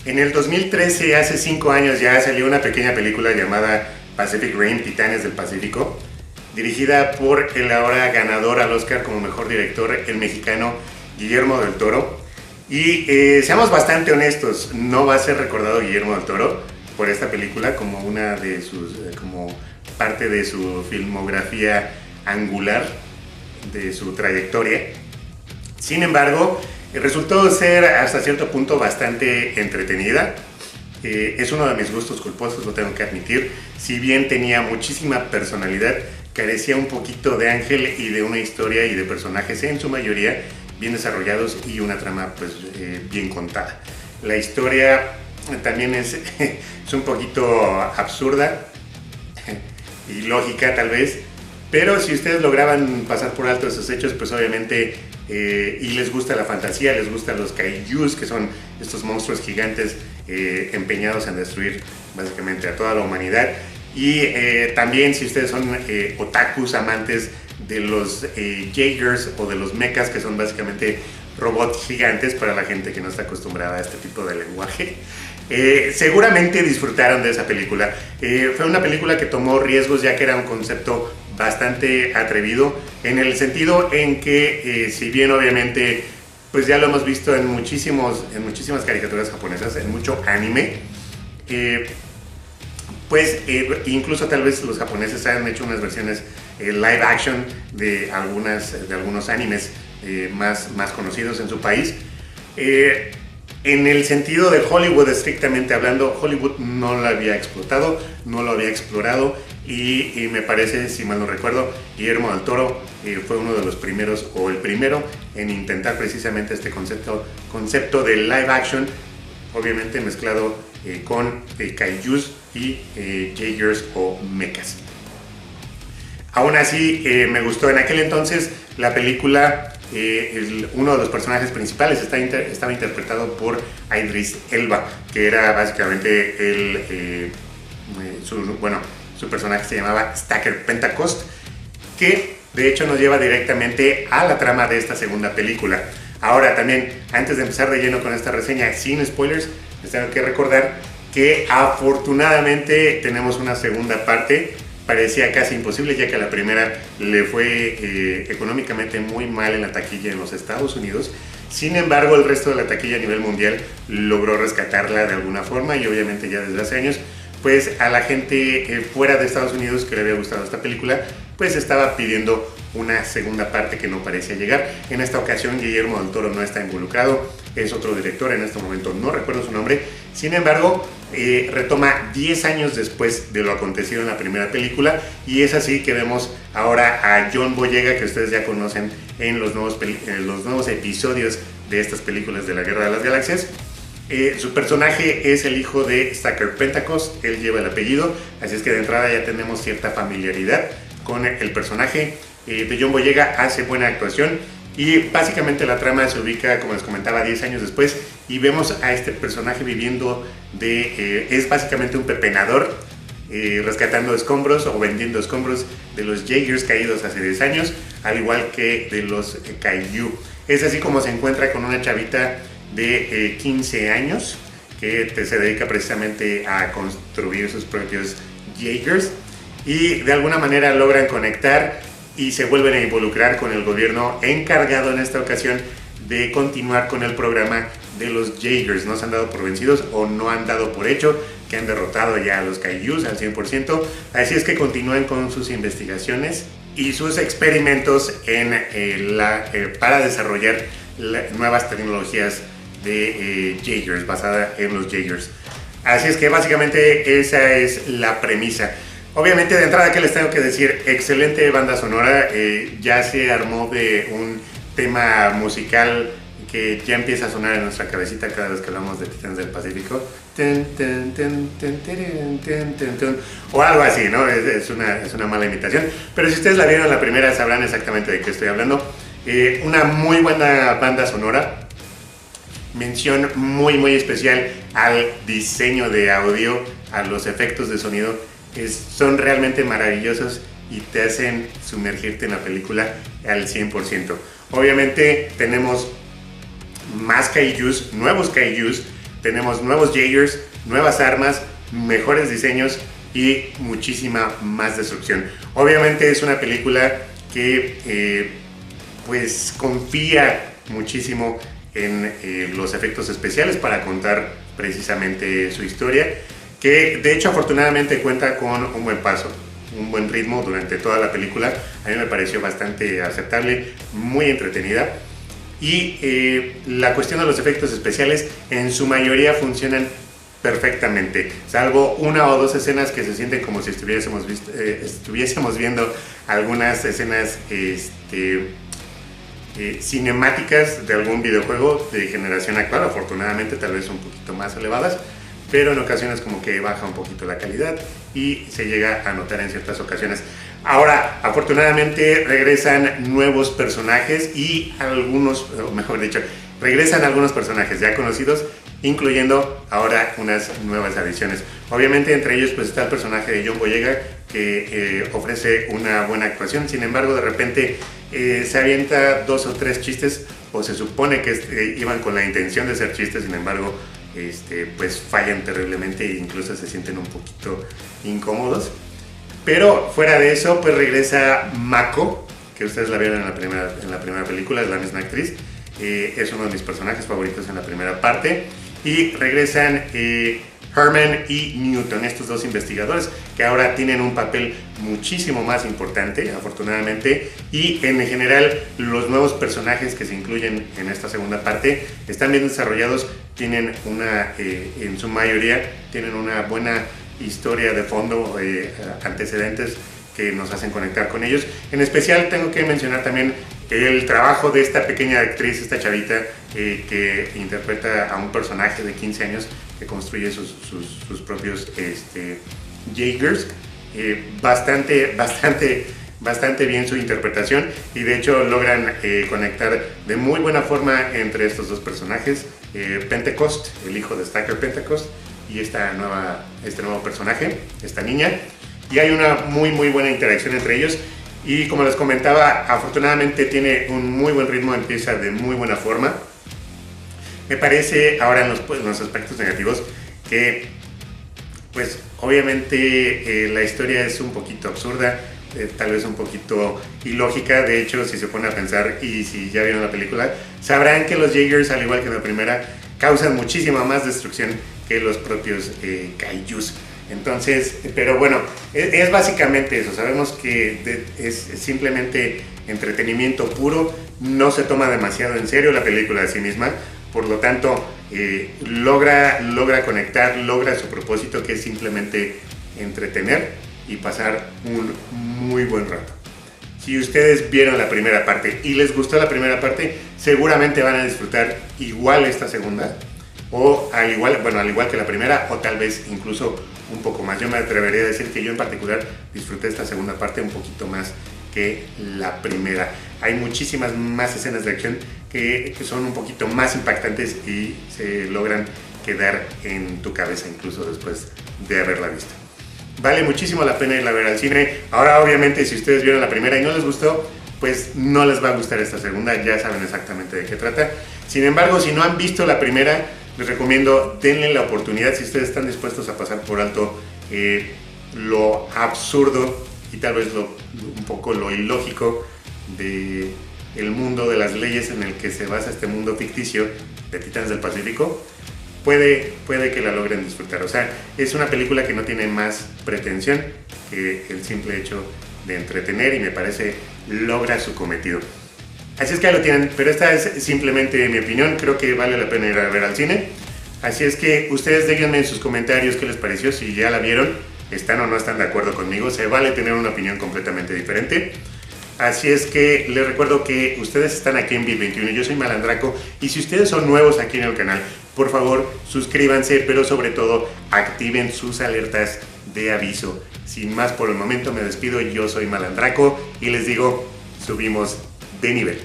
En el 2013, hace 5 años, ya salió una pequeña película llamada Pacific Rim, Titanes del Pacífico, dirigida por el ahora ganador al Oscar como mejor director, el mexicano Guillermo del Toro. Y seamos bastante honestos, no va a ser recordado Guillermo del Toro por esta película como una de sus, como parte de su filmografía angular, de su trayectoria. Sin embargo, resultó ser hasta cierto punto bastante entretenida. Es uno de mis gustos culposos, lo tengo que admitir. Si bien tenía muchísima personalidad, carecía un poquito de ángel y de una historia y de personajes en su mayoría bien desarrollados y una trama pues bien contada. La historia también es un poquito absurda y lógica tal vez, pero si ustedes lograban pasar por alto esos hechos, pues obviamente y les gusta la fantasía, les gustan los kaijus, que son estos monstruos gigantes empeñados en destruir básicamente a toda la humanidad. Y también si ustedes son otakus, amantes de los Jaegers o de los mechas, que son básicamente robots gigantes para la gente que no está acostumbrada a este tipo de lenguaje, seguramente disfrutaron de esa película. Fue una película que tomó riesgos, ya que era un concepto bastante atrevido, en el sentido en que si bien obviamente pues ya lo hemos visto en muchísimas caricaturas japonesas, en mucho anime, pues incluso tal vez los japoneses han hecho unas versiones live action de algunos animes más conocidos en su país. En el sentido de Hollywood, estrictamente hablando, Hollywood no lo había explotado, no lo había explorado y me parece, si mal no recuerdo, Guillermo del Toro fue uno de los primeros o el primero en intentar precisamente este concepto de live action, obviamente mezclado con kaijus y Jaegers o mechas. Aún así, me gustó. En aquel entonces la película, uno de los personajes principales estaba interpretado por Idris Elba, que era básicamente su personaje se llamaba Stacker Pentecost, que de hecho nos lleva directamente a la trama de esta segunda película. Ahora también, antes de empezar de lleno con esta reseña, sin spoilers, les tengo que recordar que afortunadamente tenemos una segunda parte. Parecía casi imposible, ya que a la primera le fue económicamente muy mal en la taquilla en los Estados Unidos. Sin embargo, el resto de la taquilla a nivel mundial logró rescatarla de alguna forma, y obviamente ya desde hace años, pues a la gente fuera de Estados Unidos que le había gustado esta película, pues estaba pidiendo una segunda parte que no parecía llegar. En esta ocasión Guillermo del Toro no está involucrado, es otro director, en este momento no recuerdo su nombre. Sin embargo, retoma 10 años después de lo acontecido en la primera película, y es así que vemos ahora a John Boyega, que ustedes ya conocen en los nuevos episodios de estas películas de la Guerra de las Galaxias. Su personaje es el hijo de Stacker Pentecost, él lleva el apellido, así es que de entrada ya tenemos cierta familiaridad con el personaje. De John Boyega hace buena actuación, y básicamente la trama se ubica, como les comentaba, 10 años después, y vemos a este personaje viviendo es básicamente un pepenador, rescatando escombros o vendiendo escombros de los Jaegers caídos hace 10 años, al igual que de los Kaiju. Es así como se encuentra con una chavita de 15 años que se dedica precisamente a construir sus propios Jaegers, y de alguna manera logran conectar y se vuelven a involucrar con el gobierno encargado en esta ocasión de continuar con el programa de los Jaegers. No se han dado por vencidos, o no han dado por hecho que han derrotado ya a los Kaijus al 100%, así es que continúan con sus investigaciones y sus experimentos para desarrollar nuevas tecnologías de Jaegers, basada en los Jaegers. Así es que básicamente esa es la premisa. Obviamente, de entrada, ¿qué les tengo que decir? Excelente banda sonora, ya se armó de un tema musical que ya empieza a sonar en nuestra cabecita cada vez que hablamos de Titanes del Pacífico, o algo así, ¿no? Es una mala imitación, pero si ustedes la vieron la primera sabrán exactamente de qué estoy hablando. Una muy buena banda sonora, mención muy especial al diseño de audio, a los efectos de sonido. Son realmente maravillosos y te hacen sumergirte en la película al 100%. Obviamente tenemos más kaijus, nuevos kaijus, tenemos nuevos Jaegers, nuevas armas, mejores diseños y muchísima más destrucción. Obviamente es una película que pues confía muchísimo en los efectos especiales para contar precisamente su historia, que de hecho afortunadamente cuenta con un buen paso, un buen ritmo durante toda la película. A mí me pareció bastante aceptable, muy entretenida, y la cuestión de los efectos especiales en su mayoría funcionan perfectamente, salvo una o dos escenas que se sienten como si estuviésemos viendo algunas escenas cinemáticas de algún videojuego de generación actual, afortunadamente tal vez un poquito más elevadas, pero en ocasiones como que baja un poquito la calidad y se llega a notar en ciertas ocasiones. Ahora, afortunadamente regresan nuevos personajes y algunos, o mejor dicho, regresan algunos personajes ya conocidos, incluyendo ahora unas nuevas adiciones. Obviamente entre ellos pues está el personaje de John Boyega, que ofrece una buena actuación. Sin embargo, de repente se avienta 2 o 3 chistes, o se supone que iban con la intención de ser chistes, sin embargo pues fallan terriblemente e incluso se sienten un poquito incómodos. Pero fuera de eso, pues regresa Mako, que ustedes la vieron en la primera película, es la misma actriz, es uno de mis personajes favoritos en la primera parte. Y regresan Herman y Newton, estos dos investigadores que ahora tienen un papel muchísimo más importante, afortunadamente, y en general los nuevos personajes que se incluyen en esta segunda parte están bien desarrollados, tienen en su mayoría tienen una buena historia de fondo, antecedentes que nos hacen conectar con ellos. En especial tengo que mencionar también el trabajo de esta pequeña actriz, esta chavita que interpreta a un personaje de 15 años que construye sus propios Jaegers. Bastante bien su interpretación, y de hecho logran conectar de muy buena forma entre estos dos personajes, Pentecost, el hijo de Stacker Pentecost, y este nuevo personaje, esta niña, y hay una muy buena interacción entre ellos. Y como les comentaba, afortunadamente tiene un muy buen ritmo, empieza de muy buena forma. Me parece ahora en los aspectos negativos que pues obviamente la historia es un poquito absurda, tal vez un poquito ilógica. De hecho, si se pone a pensar y si ya vieron la película, sabrán que los Jaegers, al igual que en la primera, causan muchísima más destrucción que los propios kaijus. Entonces, pero bueno, es básicamente eso. Sabemos que es simplemente entretenimiento puro, no se toma demasiado en serio la película de sí misma, por lo tanto logra conectar, logra su propósito, que es simplemente entretener y pasar un muy buen rato. Si ustedes vieron la primera parte y les gustó la primera parte, seguramente van a disfrutar igual esta segunda, o al igual que la primera, o tal vez incluso un poco más. Yo me atrevería a decir que yo en particular disfruté esta segunda parte un poquito más que la primera. Hay muchísimas más escenas de acción que son un poquito más impactantes y se logran quedar en tu cabeza incluso después de haberla visto. Vale muchísimo la pena irla a ver al cine. Ahora obviamente si ustedes vieron la primera y no les gustó, pues no les va a gustar esta segunda, ya saben exactamente de qué trata. Sin embargo, si no han visto la primera, les recomiendo, denle la oportunidad si ustedes están dispuestos a pasar por alto lo absurdo y tal vez un poco lo ilógico del mundo de las leyes en el que se basa este mundo ficticio de Titanes del Pacífico. Puede que la logren disfrutar. O sea, es una película que no tiene más pretensión que el simple hecho de entretener, y me parece logra su cometido. Así es que ahí lo tienen, pero esta es simplemente mi opinión. Creo que vale la pena ir a ver al cine. Así es que ustedes déjenme en sus comentarios qué les pareció, si ya la vieron, están o no están de acuerdo conmigo. Se vale tener una opinión completamente diferente. Así es que les recuerdo que ustedes están aquí en Bit21, yo soy Malandraco, y si ustedes son nuevos aquí en el canal, por favor suscríbanse, pero sobre todo activen sus alertas de aviso. Sin más por el momento me despido, yo soy Malandraco y les digo, subimos de nivel.